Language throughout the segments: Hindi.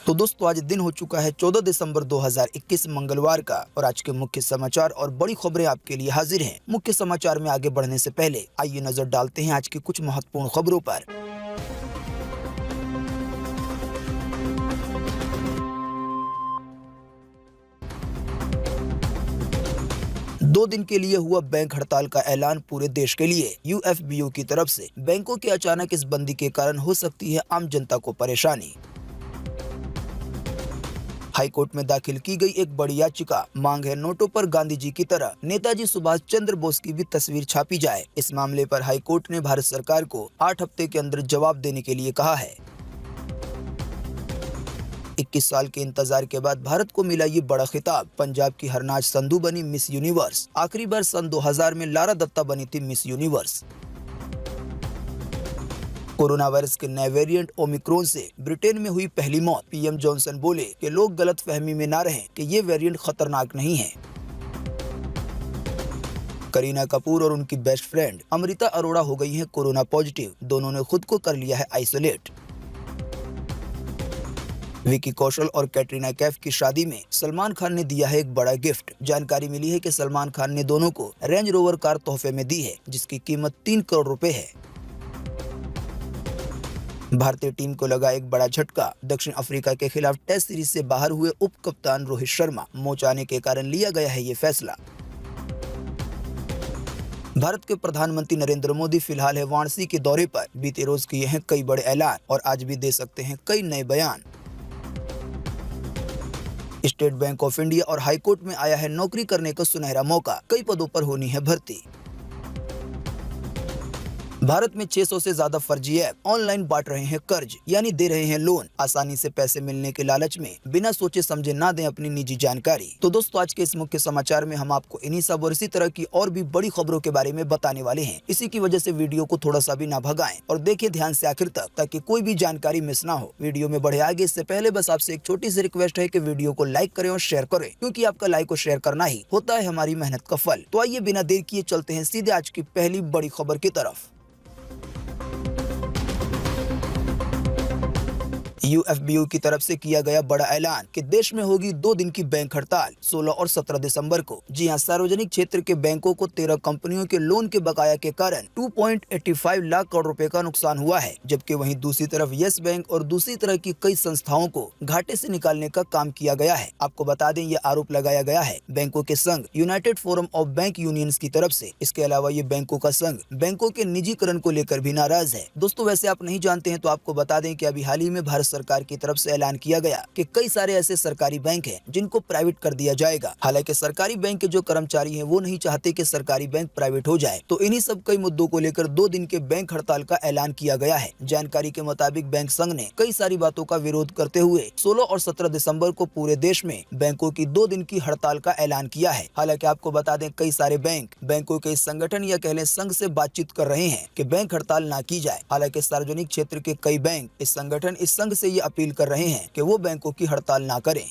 तो दोस्तों आज दिन हो चुका है 14 दिसंबर 2021 मंगलवार का और आज के मुख्य समाचार और बड़ी खबरें आपके लिए हाजिर हैं। मुख्य समाचार में आगे बढ़ने से पहले आइए नजर डालते हैं आज की कुछ महत्वपूर्ण खबरों पर। 2 दिन के लिए हुआ बैंक हड़ताल का ऐलान पूरे देश के लिए। यूएफबीयू की तरफ से बैंकों के अचानक इस बंदी के कारण हो सकती है आम जनता को परेशानी। हाईकोर्ट में दाखिल की गई एक बड़ी याचिका, मांग है नोटों पर गांधी जी की तरह नेताजी सुभाष चंद्र बोस की भी तस्वीर छापी जाए। इस मामले पर हाईकोर्ट ने भारत सरकार को 8 हफ्ते के अंदर जवाब देने के लिए कहा है। 21 साल के इंतजार के बाद भारत को मिला ये बड़ा खिताब। पंजाब की हरनाज संधू बनी मिस यूनिवर्स। आखिरी बार सन 2000 में लारा दत्ता बनी थी मिस यूनिवर्स। कोरोना वायरस के नए वेरिएंट ओमिक्रॉन से ब्रिटेन में हुई पहली मौत। पीएम जॉनसन बोले कि लोग गलतफहमी में ना रहें कि ये वेरिएंट खतरनाक नहीं है। करीना कपूर और उनकी बेस्ट फ्रेंड अमृता अरोड़ा हो गई हैं कोरोना पॉजिटिव। दोनों ने खुद को कर लिया है आइसोलेट। विकी कौशल और कैटरीना कैफ की शादी में सलमान खान ने दिया है एक बड़ा गिफ्ट। जानकारी मिली है कि सलमान खान ने दोनों को रेंज रोवर कार तोहफे में दी है, जिसकी कीमत 3 करोड़ रुपए है। भारतीय टीम को लगा एक बड़ा झटका। दक्षिण अफ्रीका के खिलाफ टेस्ट सीरीज से बाहर हुए उप कप्तान रोहित शर्मा मोच आने के कारण लिया गया है ये फैसला। भारत के प्रधानमंत्री नरेंद्र मोदी फिलहाल है वाराणसी के दौरे पर। बीते रोज किए हैं कई बड़े ऐलान और आज भी दे सकते हैं कई नए बयान। स्टेट बैंक ऑफ इंडिया और हाईकोर्ट में आया है नौकरी करने का सुनहरा मौका। कई पदों पर होनी है भर्ती। भारत में 600 से ज्यादा फर्जी ऐप ऑनलाइन बांट रहे हैं कर्ज, यानी दे रहे हैं लोन। आसानी से पैसे मिलने के लालच में बिना सोचे समझे ना दें अपनी निजी जानकारी। तो दोस्तों आज के इस मुख्य समाचार में हम आपको इन्हीं सब और इसी तरह की और भी बड़ी खबरों के बारे में बताने वाले हैं। इसी की वजह से वीडियो को थोड़ा सा भी ना भगाएं और देखें ध्यान से आखिर तक, ताकि कोई भी जानकारी मिस ना हो। वीडियो में बढ़े आगे इससे पहले बस आपसे एक छोटी सी रिक्वेस्ट है कि वीडियो को लाइक करें और शेयर करें, क्योंकि आपका लाइक और शेयर करना ही होता है हमारी मेहनत का फल। तो आइए बिना देर किए चलते हैं सीधे आज की पहली बड़ी खबर की तरफ। यूएफबीयू की तरफ से किया गया बड़ा ऐलान कि देश में होगी 2 दिन की बैंक हड़ताल 16 और 17 दिसंबर को। जी हां, सार्वजनिक क्षेत्र के बैंकों को 13 कंपनियों के लोन के बकाया के कारण 2.85 लाख करोड़ रुपए का नुकसान हुआ है, जबकि वहीं दूसरी तरफ यस बैंक और दूसरी तरह की कई संस्थाओं को घाटे से निकालने का काम किया गया है। आपको बता दें, ये आरोप लगाया गया है बैंकों के संघ United forum of bank unions की तरफ से। इसके अलावा ये बैंकों का संघ बैंकों के निजीकरण को लेकर भी नाराज है। दोस्तों वैसे आप नहीं जानते हैं तो आपको बता दें कि अभी हाल ही में भारत सरकार की तरफ से ऐलान किया गया कि कई सारे ऐसे सरकारी बैंक हैं जिनको प्राइवेट कर दिया जाएगा। हालांकि सरकारी बैंक के जो कर्मचारी हैं वो नहीं चाहते कि सरकारी बैंक प्राइवेट हो जाए। तो इन्हीं सब कई मुद्दों को लेकर 2 दिन के बैंक हड़ताल का ऐलान किया गया है। जानकारी के मुताबिक बैंक संघ ने कई सारी बातों का विरोध करते हुए 16 और 17 दिसंबर को पूरे देश में बैंकों की 2 दिन की हड़ताल का ऐलान किया है। हालांकि आपको बता दें, कई सारे बैंक बैंकों के इस संगठन या कह लें संघ से बातचीत कर रहे हैं कि बैंक हड़ताल ना की जाए। हालांकि सार्वजनिक क्षेत्र के कई बैंक इस संघ से ये अपील कर रहे हैं कि वो बैंकों की हड़ताल ना करें।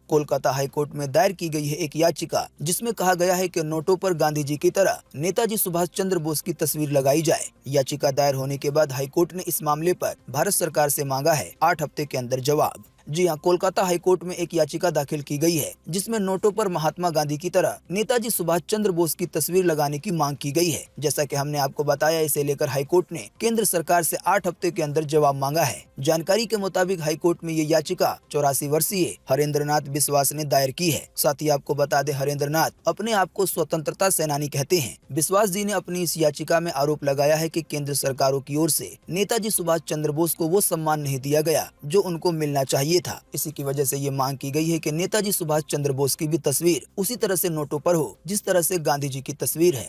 कोलकाता हाईकोर्ट में दायर की गई है एक याचिका, जिसमें कहा गया है कि नोटों पर गांधी जी की तरह नेताजी सुभाष चंद्र बोस की तस्वीर लगाई जाए। याचिका दायर होने के बाद हाईकोर्ट ने इस मामले पर भारत सरकार से मांगा है 8 हफ्ते के अंदर जवाब। जी हां, कोलकाता हाईकोर्ट में एक याचिका दाखिल की गई है, जिसमें नोटों पर महात्मा गांधी की तरह नेताजी सुभाष चंद्र बोस की तस्वीर लगाने की मांग की गई है। जैसा कि हमने आपको बताया, इसे लेकर हाईकोर्ट ने केंद्र सरकार से 8 हफ्ते के अंदर जवाब मांगा है। जानकारी के मुताबिक हाईकोर्ट में ये याचिका 84 वर्षीय हरेंद्र नाथ बिस्वास ने दायर की है। साथ ही आपको बता दें, हरेंद्र नाथ अपने आप को स्वतंत्रता सेनानी कहते हैं। बिस्वास जी ने अपनी इस याचिका में आरोप लगाया है कि केंद्र सरकारों की ओर से नेताजी सुभाष चंद्र बोस को वो सम्मान नहीं दिया गया जो उनको मिलना चाहिए था। इसी की वजह से ये मांग की गई है कि नेताजी सुभाष चंद्र बोस की भी तस्वीर उसी तरह से नोटों पर हो जिस तरह से गांधी जी की तस्वीर है।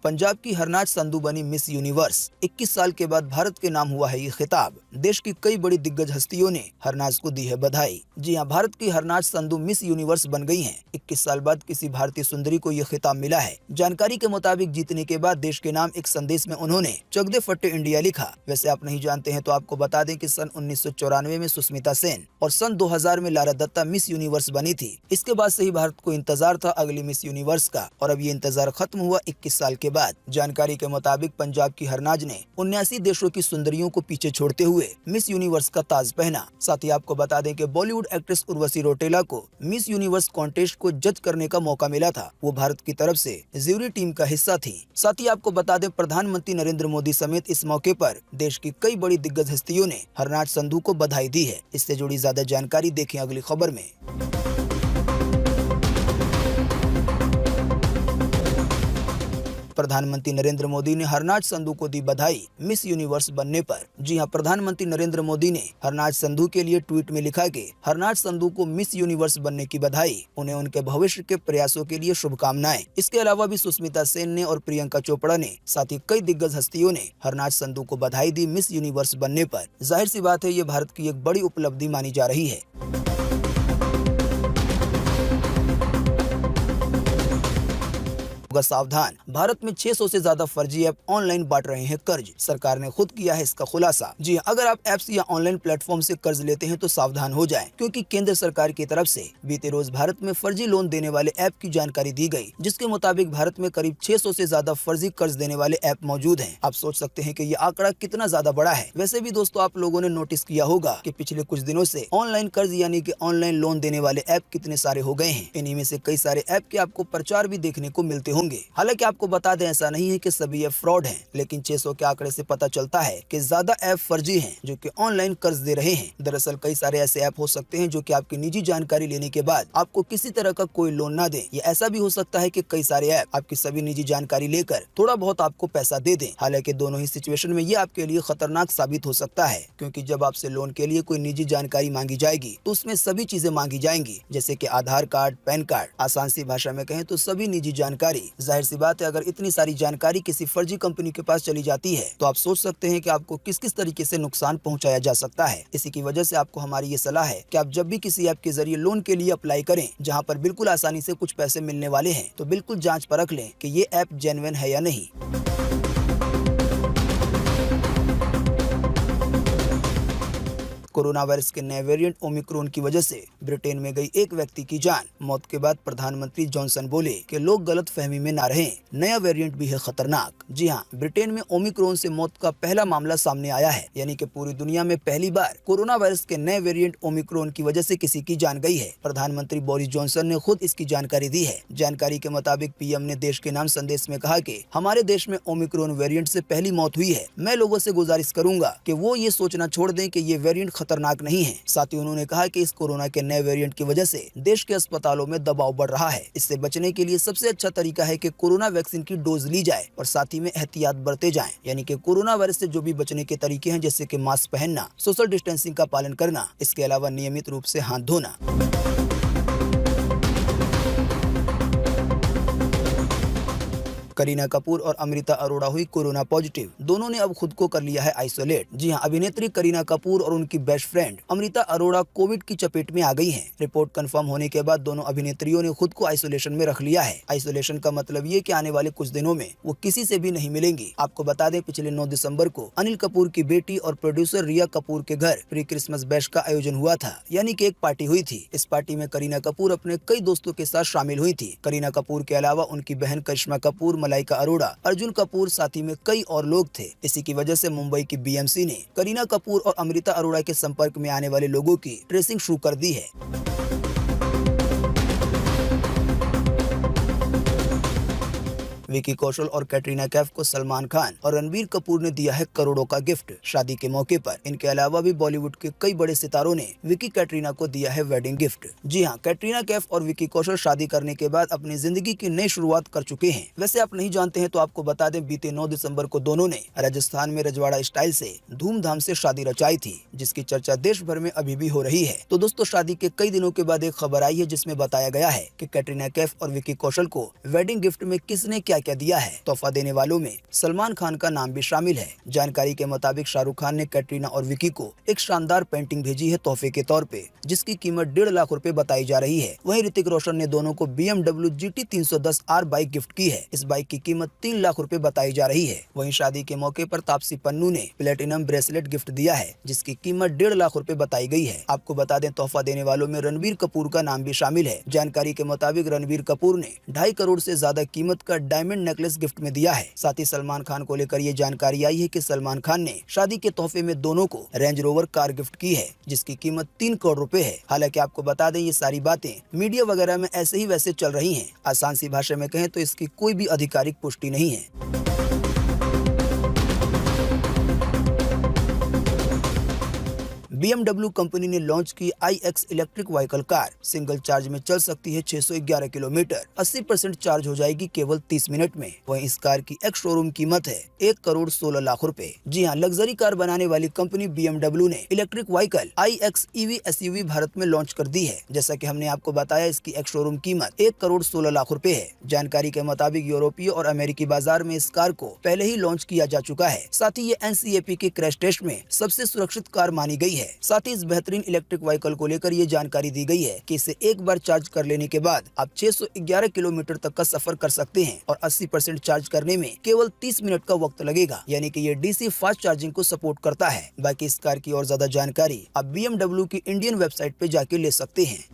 पंजाब की हरनाज संधू बनी मिस यूनिवर्स। 21 साल के बाद भारत के नाम हुआ है ये खिताब। देश की कई बड़ी दिग्गज हस्तियों ने हरनाज को दी है बधाई। जी हां, भारत की हरनाज संधू मिस यूनिवर्स बन गई हैं। 21 साल बाद किसी भारतीय सुंदरी को ये खिताब मिला है। जानकारी के मुताबिक जीतने के बाद देश के नाम एक संदेश में उन्होंने चक दे फट्टे इंडिया लिखा। वैसे आप नहीं जानते हैं तो आपको बता दें कि सन 1994 में सुष्मिता सेन और सन 2000 में लारा दत्ता मिस यूनिवर्स बनी थी। इसके बाद से ही भारत को इंतजार था अगली मिस यूनिवर्स का, और अब ये इंतजार खत्म हुआ 21 साल के बाद। जानकारी के मुताबिक पंजाब की हरनाज ने 79 देशों की सुंदरियों को पीछे छोड़ते हुए मिस यूनिवर्स का ताज पहना। साथ ही आपको बता दें कि बॉलीवुड एक्ट्रेस उर्वशी रौटेला को मिस यूनिवर्स कॉन्टेस्ट को जज करने का मौका मिला था। वो भारत की तरफ से ज्यूरी टीम का हिस्सा थी। साथ ही आपको बता दें, प्रधानमंत्री नरेंद्र मोदी समेत इस मौके पर देश की कई बड़ी दिग्गज हस्तियों ने हरनाज संधू को बधाई दी है। इससे जुड़ी ज्यादा जानकारी देखें अगली खबर में। प्रधानमंत्री नरेंद्र मोदी ने हरनाज संधू को दी बधाई मिस यूनिवर्स बनने पर। जी हां, प्रधानमंत्री नरेंद्र मोदी ने हरनाज संधू के लिए ट्वीट में लिखा कि हरनाज संधू को मिस यूनिवर्स बनने की बधाई, उन्हें उनके भविष्य के प्रयासों के लिए शुभकामनाएं। इसके अलावा भी सुष्मिता सेन ने और प्रियंका चोपड़ा ने, साथ ही कई दिग्गज हस्तियों ने हरनाज संधू को बधाई दी मिस यूनिवर्स बनने पर। जाहिर सी बात है, ये भारत की एक बड़ी उपलब्धि मानी जा रही है। सावधान, भारत में 600 से ज्यादा फर्जी ऐप ऑनलाइन बांट रहे हैं कर्ज। सरकार ने खुद किया है इसका खुलासा। जी, अगर आप ऐप्स या ऑनलाइन प्लेटफॉर्म से कर्ज लेते हैं तो सावधान हो जाएं, क्योंकि केंद्र सरकार की तरफ से बीते रोज भारत में फर्जी लोन देने वाले ऐप की जानकारी दी गई, जिसके मुताबिक भारत में करीब 600 से ज्यादा फर्जी कर्ज देने वाले ऐप मौजूद हैं। आप सोच सकते हैं कि ये आंकड़ा कितना ज्यादा बड़ा है। वैसे भी दोस्तों, आप लोगों ने नोटिस किया होगा कि पिछले कुछ दिनों से ऑनलाइन कर्ज यानी कि ऑनलाइन लोन देने वाले ऐप कितने सारे हो गए हैं। इन्हीं में से कई सारे ऐप के आपको प्रचार भी देखने को मिलते होंगे। हालांकि आपको बता दें, ऐसा नहीं है कि सभी ऐप फ्रॉड हैं, लेकिन 600 के आंकड़े से पता चलता है कि ज्यादा ऐप फर्जी हैं जो कि ऑनलाइन कर्ज दे रहे हैं। दरअसल कई सारे ऐसे ऐप हो सकते हैं जो कि आपकी निजी जानकारी लेने के बाद आपको किसी तरह का कोई लोन ना दें। या ऐसा भी हो सकता है कि कई सारे ऐप आपकी सभी निजी जानकारी लेकर थोड़ा बहुत आपको पैसा दे दें। हालांकि दोनों ही सिचुएशन में ये आपके लिए खतरनाक साबित हो सकता है, क्योंकि जब आपसे लोन के लिए कोई निजी जानकारी मांगी जाएगी तो उसमें सभी चीजें मांगी जाएंगी, जैसे कि आधार कार्ड, पैन कार्ड, आसान सी भाषा में कहें तो सभी निजी जानकारी। जाहिर सी बात है, अगर इतनी सारी जानकारी किसी फर्जी कंपनी के पास चली जाती है तो आप सोच सकते हैं कि आपको किस किस तरीके से नुकसान पहुंचाया जा सकता है। इसी की वजह से आपको हमारी ये सलाह है कि आप जब भी किसी ऐप के जरिए लोन के लिए अप्लाई करें, जहां पर बिल्कुल आसानी से कुछ पैसे मिलने वाले हैं, तो बिल्कुल जांच परख लें कि ये ऐप जेन्युइन है या नहीं। कोरोना वायरस के नए वेरिएंट ओमिक्रॉन की वजह से ब्रिटेन में गई एक व्यक्ति की जान। मौत के बाद प्रधानमंत्री जॉनसन बोले कि लोग गलत फहमी में ना रहें, नया वेरिएंट भी है खतरनाक। जी हां, ब्रिटेन में ओमिक्रॉन से मौत का पहला मामला सामने आया है, यानी कि पूरी दुनिया में पहली बार कोरोना वायरस के नए वेरिएंट ओमिक्रॉन की वजह से किसी की जान गई है। प्रधानमंत्री बोरिस जॉनसन ने खुद इसकी जानकारी दी है। जानकारी के मुताबिक पीएम ने देश के नाम संदेश में कहा कि हमारे देश में ओमिक्रॉन वेरिएंट से पहली मौत हुई है। मैं लोगों से गुजारिश करूंगा कि वो ये सोचना छोड़ दें कि ये वेरिएंट खतरनाक नहीं है। साथ ही उन्होंने कहा कि इस कोरोना के नए वेरिएंट की वजह से देश के अस्पतालों में दबाव बढ़ रहा है। इससे बचने के लिए सबसे अच्छा तरीका है कि कोरोना वैक्सीन की डोज ली जाए और साथ ही में एहतियात बरते जाएं, यानी कि कोरोना वायरस से जो भी बचने के तरीके हैं, जैसे कि मास्क पहनना, सोशल डिस्टेंसिंग का पालन करना, इसके अलावा नियमित रूप से हाथ धोना। करीना कपूर और अमृता अरोड़ा हुई कोरोना पॉजिटिव। दोनों ने अब खुद को कर लिया है आइसोलेट। जी हां, अभिनेत्री करीना कपूर और उनकी best friend Amrita Arora Covid की चपेट में आ गई हैं। रिपोर्ट कंफर्म होने के बाद दोनों अभिनेत्रियों ने खुद को आइसोलेशन में रख लिया है। आइसोलेशन का मतलब ये कि आने वाले कुछ दिनों में वो किसी से भी नहीं मिलेंगी। आपको बता दें, पिछले 9 दिसंबर को अनिल कपूर की बेटी और प्रोड्यूसर रिया कपूर के घर प्री क्रिसमस बैश का आयोजन हुआ था, यानी कि एक पार्टी हुई थी। इस पार्टी में करीना कपूर अपने कई दोस्तों के साथ शामिल हुई थी। करीना कपूर के अलावा उनकी बहन करिश्मा कपूर, मलाइका अरोड़ा, अर्जुन कपूर, साथ ही में कई और लोग थे। इसी की वजह से मुंबई की बीएमसी ने करीना कपूर और अमृता अरोड़ा के संपर्क में आने वाले लोगों की ट्रेसिंग शुरू कर दी है। विकी कौशल और कैटरीना कैफ को सलमान खान और रणबीर कपूर ने दिया है करोड़ों का गिफ्ट शादी के मौके पर। इनके अलावा भी बॉलीवुड के कई बड़े सितारों ने विकी कैटरीना को दिया है वेडिंग गिफ्ट। जी हां, कैटरीना कैफ और विकी कौशल शादी करने के बाद अपनी जिंदगी की नई शुरुआत कर चुके हैं। वैसे आप नहीं जानते हैं तो आपको बता दें, बीते 9 दिसंबर को दोनों ने राजस्थान में रजवाड़ा स्टाइल से धूमधाम से शादी रचाई थी, जिसकी चर्चा देश भर में अभी भी हो रही है। तो दोस्तों, शादी के कई दिनों के बाद एक खबर आई है जिसमें बताया गया है कि कैटरीना कैफ और विकी कौशल को वेडिंग गिफ्ट में किसने क्या क्या दिया है। तोहफा देने वालों में सलमान खान का नाम भी शामिल है। जानकारी के मुताबिक शाहरुख खान ने कैटरीना और विकी को एक शानदार पेंटिंग भेजी है तोहफे के तौर पे, जिसकी कीमत 1.5 लाख रुपए बताई जा रही है। वहीं ऋतिक रोशन ने दोनों को BMW GT 310R bike gift की है। इस बाइक की कीमत 3 लाख रुपए बताई जा रही है। वहीं शादी के मौके पर तापसी पन्नू ने प्लेटिनम ब्रेसलेट गिफ्ट दिया है, जिसकी कीमत 1.5 लाख रुपए बताई गई है। आपको बता दें, तोहफा देने वालों में रणबीर कपूर का नाम भी शामिल है। जानकारी के मुताबिक रणबीर कपूर ने 2.5 करोड़ से ज्यादा कीमत का डायमंड नेकलेस गिफ्ट में दिया है। साथ ही सलमान खान को लेकर ये जानकारी आई है कि सलमान खान ने शादी के तोहफे में दोनों को रेंज रोवर कार गिफ्ट की है, जिसकी कीमत 3 करोड़ रुपए है। हालांकि आपको बता दें, ये सारी बातें मीडिया वगैरह में ऐसे ही वैसे चल रही हैं। आसान सी भाषा में कहें तो इसकी कोई भी आधिकारिक पुष्टि नहीं है। BMW कंपनी ने लॉन्च की iX electric vehicle car. Single charge में चल सकती है 611 किलोमीटर। 80% चार्ज हो जाएगी केवल 30 मिनट में। वहीं इस कार की एक्स शोरूम कीमत है 1 करोड़ 16 लाख रुपए। जी हां, लग्जरी कार बनाने वाली कंपनी BMW ने electric vehicle iX EV SUV Bharat में लॉन्च कर दी है। जैसा कि हमने आपको बताया, इसकी एक्स शोरूम कीमत 1 करोड़ 16 लाख रुपए है। जानकारी के मुताबिक यूरोपीय और अमेरिकी बाजार में इस कार को पहले ही लॉन्च किया जा चुका है। साथ ही ये NCAP के क्रैश टेस्ट में सबसे सुरक्षित कार मानी गई है। साथ ही इस बेहतरीन इलेक्ट्रिक व्हीकल को लेकर ये जानकारी दी गई है कि इसे एक बार चार्ज कर लेने के बाद आप 611 किलोमीटर तक का सफर कर सकते हैं और 80% चार्ज करने में केवल 30 मिनट का वक्त लगेगा। यानी कि ये DC फास्ट चार्जिंग को सपोर्ट करता है। बाकी इस कार की और ज्यादा जानकारी आप BMW की इंडियन वेबसाइट पे जाके ले सकते हैं।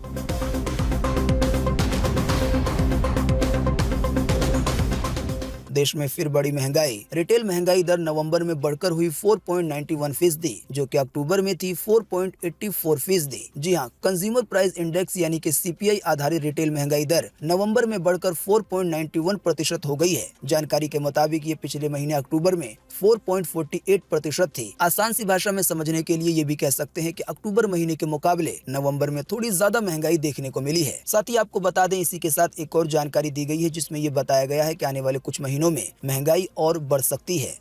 देश में फिर बड़ी महंगाई। रिटेल महंगाई दर नवंबर में बढ़कर हुई 4.91%, जो कि अक्टूबर में थी 4.84%। जी हां, कंज्यूमर प्राइस इंडेक्स यानी कि CPI आधारित रिटेल महंगाई दर नवंबर में बढ़कर 4.91% हो गई है। जानकारी के मुताबिक ये पिछले महीने अक्टूबर में 4.48% थी। आसान सी भाषा में समझने के लिए ये भी कह सकते हैं कि अक्टूबर महीने के मुकाबले नवंबर में थोड़ी ज्यादा महंगाई देखने को मिली है। साथ ही आपको बता दें, इसी के साथ एक और जानकारी दी गई है, जिसमें ये बताया गया है कि आने वाले कुछ महीनों में महंगाई और बढ़ सकती है।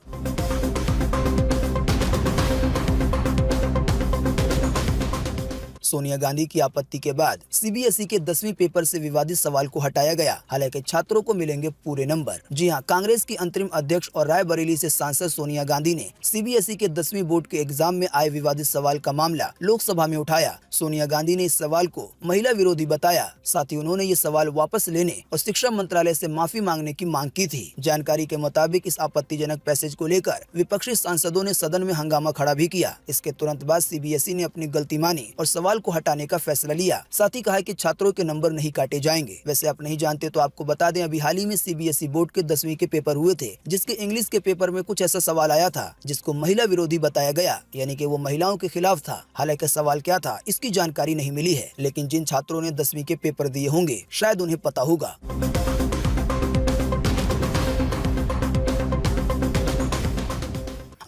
सोनिया गांधी की आपत्ति के बाद CBSE के 10वीं पेपर से विवादित सवाल को हटाया गया। हालांकि छात्रों को मिलेंगे पूरे नंबर। जी हां, कांग्रेस की अंतरिम अध्यक्ष और रायबरेली से सांसद सोनिया गांधी ने CBSE के 10वीं बोर्ड के एग्जाम में आए विवादित सवाल का मामला लोकसभा में उठाया। सोनिया गांधी ने इस सवाल को महिला विरोधी बताया। साथ ही उन्होंने ये सवाल वापस लेने और शिक्षा मंत्रालय से माफी मांगने की मांग की थी। जानकारी के मुताबिक इस आपत्तिजनक पैसेज को लेकर विपक्षी सांसदों ने सदन में हंगामा खड़ा भी किया। इसके तुरंत बाद CBSE ने अपनी गलती मानी और सवाल को हटाने का फैसला लिया। साथ ही कहा कि छात्रों के नंबर नहीं काटे जाएंगे। वैसे आप नहीं जानते तो आपको बता दें, अभी हाल ही में CBSE बोर्ड के 10वीं के पेपर हुए थे, जिसके इंग्लिश के पेपर में कुछ ऐसा सवाल आया था जिसको महिला विरोधी बताया गया, यानी कि वो महिलाओं के खिलाफ था। हालांकि सवाल क्या था इसकी जानकारी नहीं मिली है, लेकिन जिन छात्रों ने 10वीं के पेपर दिए होंगे शायद उन्हें पता होगा।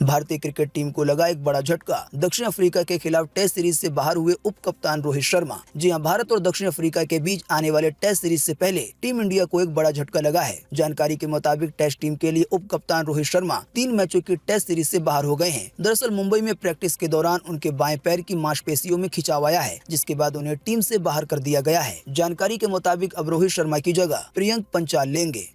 भारतीय क्रिकेट टीम को लगा एक बड़ा झटका। दक्षिण अफ्रीका के खिलाफ टेस्ट सीरीज से बाहर हुए उप कप्तान रोहित शर्मा। जी हां, भारत और दक्षिण अफ्रीका के बीच आने वाले टेस्ट सीरीज से पहले टीम इंडिया को एक बड़ा झटका लगा है। जानकारी के मुताबिक टेस्ट टीम के लिए उप कप्तान रोहित शर्मा 3 मैचों की टेस्ट सीरीज से बाहर हो गए हैं। दरअसल मुंबई में प्रैक्टिस के दौरान उनके बाएं पैर की मांसपेशियों में खिंचाव आया है, जिसके बाद उन्हें टीम से बाहर कर दिया गया है। जानकारी के मुताबिक अब रोहित शर्मा की जगह प्रियंक पंचाल लेंगे।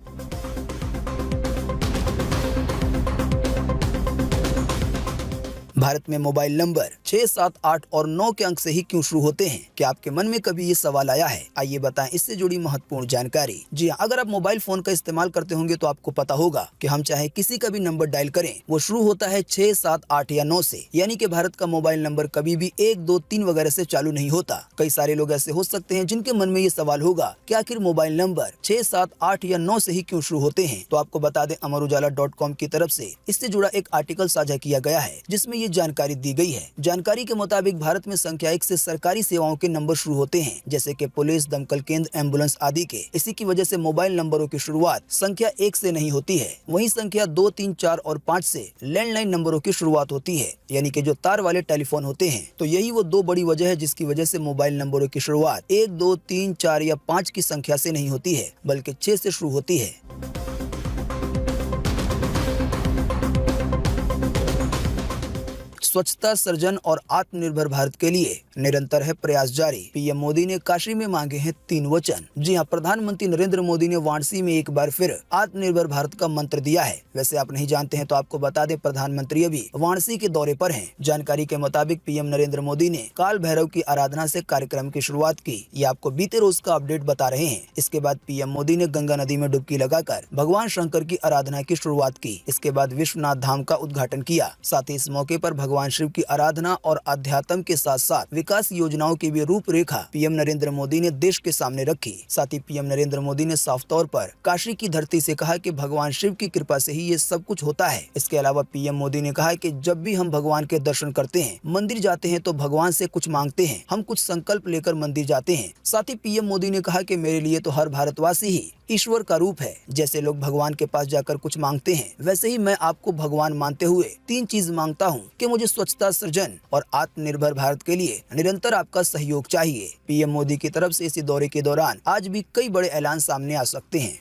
भारत में मोबाइल नंबर 6, 7, 8 और 9 के अंक से ही क्यों शुरू होते हैं? क्या आपके मन में कभी ये सवाल आया है? आइए बताएं इससे जुड़ी महत्वपूर्ण जानकारी। जी हाँ, अगर आप मोबाइल फोन का इस्तेमाल करते होंगे तो आपको पता होगा कि हम चाहे किसी का भी नंबर डायल करें, वो शुरू होता है 6, 7, 8 या 9 से। यानी कि भारत का मोबाइल नंबर कभी भी 1, 2, 3 वगैरह से चालू नहीं होता। कई सारे लोग ऐसे हो सकते हैं जिनके मन में ये सवाल होगा कि आखिर मोबाइल नंबर 6, 7, 8 या 9 से ही क्यों शुरू होते हैं? तो आपको बता दें, अमरुजाला.com की तरफ से इससे जुड़ा एक आर्टिकल साझा किया गया है, जिसमें जानकारी दी गई है। जानकारी के मुताबिक भारत में संख्या 1 से सरकारी सेवाओं के नंबर शुरू होते हैं, जैसे कि पुलिस, दमकल केंद्र, एम्बुलेंस आदि के। इसी की वजह से मोबाइल नंबरों की शुरुआत संख्या 1 से नहीं होती है। वहीं संख्या 2, 3, 4 और 5 से लैंडलाइन नंबरों की शुरुआत होती है, यानी कि जो तार वाले टेलीफोन होते हैं। तो यही वो 2 बड़ी वजह है जिसकी वजह से मोबाइल नंबरों की शुरुआत 1, 2, 3, 4 या 5 की संख्या से नहीं होती है, बल्कि 6 से शुरू होती है। स्वच्छता सर्जन और आत्मनिर्भर भारत के लिए निरंतर है प्रयास जारी। पीएम मोदी ने काशी में मांगे हैं 3 वचन। जी हां, प्रधानमंत्री नरेंद्र मोदी ने वाराणसी में एक बार फिर आत्मनिर्भर भारत का मंत्र दिया है। वैसे आप नहीं जानते हैं तो आपको बता दें, प्रधानमंत्री अभी वाराणसी के दौरे पर हैं। जानकारी के मुताबिक पीएम नरेंद्र मोदी ने काल भैरव की आराधना से कार्यक्रम की शुरुआत की। ये आपको बीते रोज का अपडेट बता रहे हैं। इसके बाद पीएम मोदी ने गंगा नदी में डुबकी लगाकर भगवान शंकर की आराधना की शुरुआत की। इसके बाद विश्वनाथ धाम का उद्घाटन किया। साथ ही इस मौके पर भगवान शिव की आराधना और आध्यात्म के साथ साथ विकास योजनाओं की भी रूपरेखा पीएम नरेंद्र मोदी ने देश के सामने रखी। साथ ही पीएम नरेंद्र मोदी ने साफ तौर पर काशी की धरती से कहा कि भगवान शिव की कृपा से ही ये सब कुछ होता है। इसके अलावा पीएम मोदी ने कहा कि जब भी हम भगवान के दर्शन करते हैं, मंदिर जाते हैं तो भगवान से कुछ मांगते हैं, हम कुछ संकल्प लेकर मंदिर जाते हैं। साथ ही पीएम मोदी ने कहा कि मेरे लिए तो हर भारतवासी ही ईश्वर का रूप है। जैसे लोग भगवान के पास जाकर कुछ मांगते हैं, वैसे ही मैं आपको भगवान मानते हुए 3 चीज मांगता हूं कि मुझे स्वच्छता सृजन और आत्मनिर्भर भारत के लिए निरंतर आपका सहयोग चाहिए। पीएम मोदी की तरफ से इसी दौरे के दौरान आज भी कई बड़े ऐलान सामने आ सकते हैं।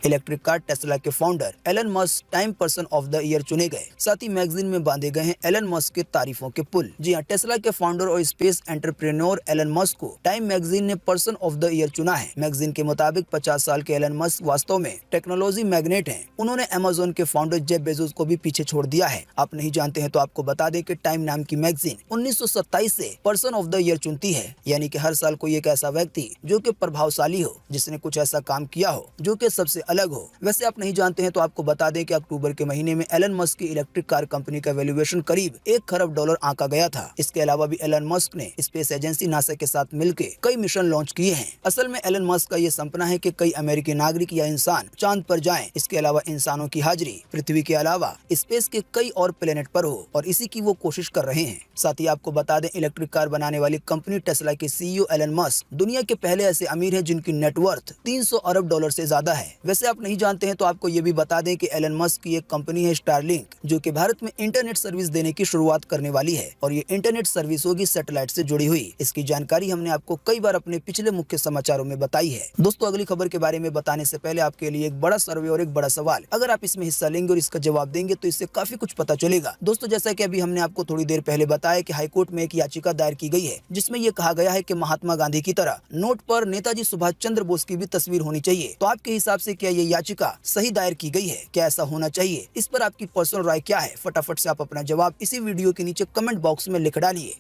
इलेक्ट्रिक कार टेस्ला के founder Elon Musk Time person of the year चुने गए। साथ ही मैगजीन में बांधे गए हैं एलन मस्क के तारीफों के पुल। जी हां, टेस्ला के फाउंडर और स्पेस एंटरप्रेन्योर एलन मस्क को टाइम मैगजीन ने पर्सन ऑफ द ईयर चुना है। मैगजीन के मुताबिक 50 साल के एलन मस्क वास्तव में टेक्नोलॉजी मैग्नेट हैं। उन्होंने अमेज़न के फाउंडर जेफ बेजोस को भी पीछे छोड़ दिया है। आप नहीं जानते हैं तो आपको बता दें कि टाइम नाम की मैगजीन 1927 से पर्सन ऑफ द ईयर चुनती है, यानी कि हर साल कोई एक ऐसा व्यक्ति जो कि प्रभावशाली हो, जिसने कुछ ऐसा काम किया हो जो कि सबसे अलग हो। वैसे आप नहीं जानते हैं तो आपको बता दें कि अक्टूबर के महीने में एलन मस्क की इलेक्ट्रिक कार कंपनी का वैल्यूएशन करीब $1 खरब आंका गया था। इसके अलावा भी एलन मस्क ने स्पेस एजेंसी नासा के साथ मिलकर कई मिशन लॉन्च किए हैं। असल में एलन मस्क का ये सपना है कि कई अमेरिकी नागरिक या इंसान चांद पर जाएं। इसके अलावा इंसानों की हाजिरी पृथ्वी के अलावा स्पेस के कई और प्लेनेट पर हो, और इसी की वो कोशिश कर रहे हैं। साथ ही आपको बता दें, इलेक्ट्रिक कार बनाने वाली कंपनी टेस्ला के सीईओ एलन मस्क दुनिया के पहले ऐसे अमीर है जिनकी नेटवर्थ $300 अरब से ज्यादा है। वैसे आप नहीं जानते हैं तो आपको ये भी बता दें कि एलन मस्क की एक कंपनी है स्टारलिंक, जो कि भारत में इंटरनेट सर्विस देने की शुरुआत करने वाली है, और ये इंटरनेट सर्विस होगी सैटेलाइट से जुड़ी हुई। इसकी जानकारी हमने आपको कई बार अपने पिछले मुख्य समाचारों में बताई है। दोस्तों, अगली खबर के बारे में बताने से पहले आपके लिए एक बड़ा सर्वे और एक बड़ा सवाल। अगर आप इसमें हिस्सा लेंगे और इसका जवाब देंगे तो इससे काफी कुछ पता चलेगा। दोस्तों, जैसा कि अभी हमने आपको थोड़ी देर पहले बताया कि हाईकोर्ट में एक याचिका दायर की गई है, जिसमें यह कहा गया है कि महात्मा गांधी की तरह नोट पर नेताजी सुभाष चंद्र बोस की भी तस्वीर होनी चाहिए। तो आपके हिसाब से क्या ये याचिका सही दायर की गई है? क्या ऐसा होना चाहिए? इस पर आपकी पर्सनल राय क्या है? फटाफट से आप अपना जवाब इसी वीडियो के नीचे कमेंट बॉक्स में लिख डालिए।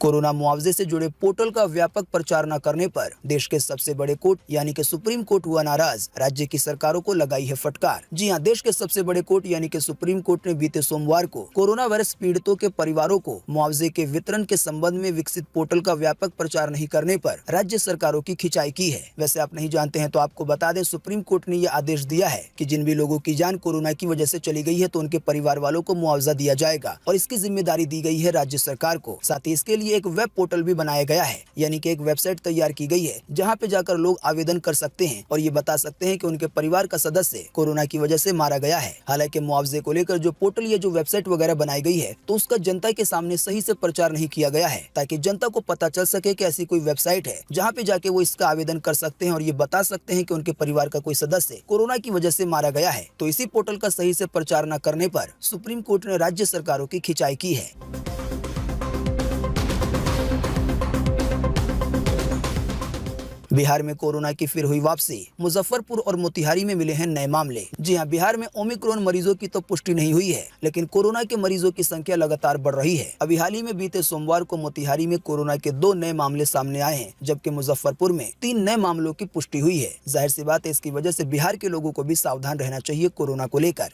कोरोना मुआवजे से जुड़े पोर्टल का व्यापक प्रचार न करने पर देश के सबसे बड़े कोर्ट यानी कि सुप्रीम कोर्ट हुआ नाराज। राज्य की सरकारों को लगाई है फटकार। जी हां, देश के सबसे बड़े कोर्ट यानी कि सुप्रीम कोर्ट ने बीते सोमवार को कोरोना वायरस पीड़ितों के परिवारों को मुआवजे के वितरण के संबंध में विकसित पोर्टल का व्यापक प्रचार नहीं करने पर राज्य सरकारों की खिंचाई की है। वैसे आप नहीं जानते हैं तो आपको बता दें, सुप्रीम कोर्ट ने यह आदेश दिया है कि जिन भी लोगों की जान कोरोना की वजह से चली गई है तो उनके परिवार वालों को मुआवजा दिया जाएगा, और इसकी जिम्मेदारी दी गई है राज्य सरकार को। साथ ही इसके लिए एक वेब पोर्टल भी बनाया गया है, यानी कि एक वेबसाइट तैयार की गई है जहां पे जाकर लोग आवेदन कर सकते हैं और ये बता सकते हैं कि उनके परिवार का सदस्य कोरोना की वजह से मारा गया है। हालांकि मुआवजे को लेकर जो पोर्टल या जो वेबसाइट वगैरह बनाई गई है तो उसका जनता के सामने सही से प्रचार नहीं किया गया है, ताकि जनता को पता चल सके कि ऐसी कोई वेबसाइट है जहाँ पे जाके वो इसका आवेदन कर सकते हैं और ये बता सकते हैं कि उनके परिवार का कोई सदस्य कोरोना की वजह से मारा गया है। तो इसी पोर्टल का सही से प्रचार न करने पर सुप्रीम कोर्ट ने राज्य सरकारों की खिंचाई की है। बिहार में कोरोना की फिर हुई वापसी। मुजफ्फरपुर और मोतिहारी में मिले हैं नए मामले। जी हां, बिहार में ओमिक्रॉन मरीजों की तो पुष्टि नहीं हुई है, लेकिन कोरोना के मरीजों की संख्या लगातार बढ़ रही है। अभी हाल ही में बीते सोमवार को मोतिहारी में कोरोना के 2 नए मामले सामने आए हैं, जबकि मुजफ्फरपुर में 3 नए मामलों की पुष्टि हुई है। जाहिर सी बात है, इसकी वजह से बिहार के लोगों को भी सावधान रहना चाहिए कोरोना को लेकर।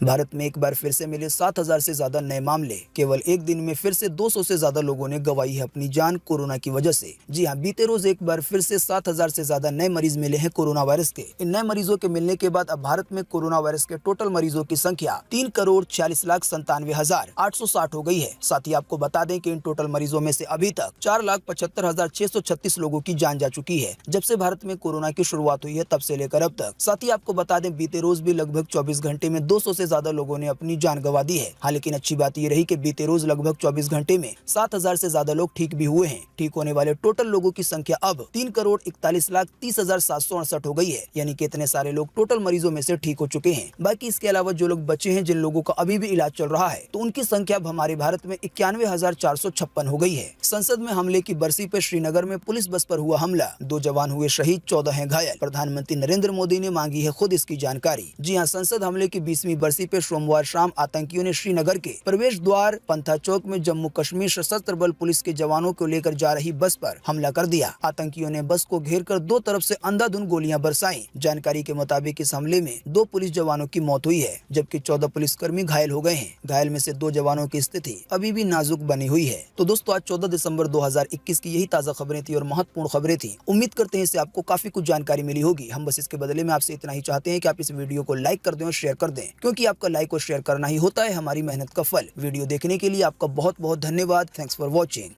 भारत में एक बार फिर से मिले 7,000 से ज्यादा नए मामले। केवल एक दिन में फिर से 200 से ज्यादा लोगों ने गंवाई है अपनी जान कोरोना की वजह से। जी हां, बीते रोज एक बार फिर से 7,000 से ज्यादा नए मरीज मिले हैं कोरोना वायरस के। इन नए मरीजों के मिलने के बाद अब भारत में कोरोना वायरस के टोटल मरीजों की संख्या 3,40,97,860 हो गई है। साथ ही आपको बता दें कि इन टोटल मरीजों में से अभी तक 4,75,636 लोगों की जान जा चुकी है, जब से भारत में कोरोना की शुरुआत हुई है तब से लेकर अब तक। साथ ही आपको बता दें, बीते रोज भी लगभग 24 घंटे में 200 से ज्यादा लोगों ने अपनी जान गंवा दी है। हाँ, लेकिन अच्छी बात ये रही कि बीते रोज लगभग 24 घंटे में 7,000 से ज्यादा लोग ठीक भी हुए हैं। ठीक होने वाले टोटल लोगों की संख्या अब 3,41,30,768 हो गई है। यानी कि इतने सारे लोग टोटल मरीजों में से ठीक हो चुके हैं। बाकी इसके अलावा जो लोग बचे हैं, जिन लोगों का अभी भी इलाज चल रहा है, तो उनकी संख्या अब हमारे भारत में 91,456 हो गई है। संसद में हमले की बरसी पे श्रीनगर में पुलिस बस पर हुआ हमला, 2 जवान हुए शहीद, 14 हैं घायल। प्रधानमंत्री नरेंद्र मोदी ने मांगी है खुद इसकी जानकारी। जी हां, संसद हमले की 20वीं बरसी पे सोमवार शाम आतंकियों ने श्रीनगर के प्रवेश द्वार पंथा चौक में जम्मू कश्मीर सशस्त्र बल पुलिस के जवानों को लेकर जा रही बस पर हमला कर दिया। आतंकियों ने बस को घेरकर 2 तरफ से अंधाधुंध गोलियां बरसाई। जानकारी के मुताबिक इस हमले में 2 पुलिस जवानों की मौत हुई है, जबकि 14 पुलिसकर्मी घायल हो गए हैं। घायल में से 2 जवानों की स्थिति अभी भी नाजुक बनी हुई है। तो दोस्तों, आज 14 दिसंबर 2021 की यही ताजा खबरें थी और महत्वपूर्ण खबरें थी। उम्मीद करते हैं इससे आपको काफी कुछ जानकारी मिली होगी। हम बस इसके बदले में आपसे इतना ही चाहते हैं कि आप इस वीडियो को लाइक कर दें और शेयर कर दें, क्योंकि आपका लाइक और शेयर करना ही होता है हमारी मेहनत का फल। वीडियो देखने के लिए आपका बहुत बहुत धन्यवाद। Thanks for watching.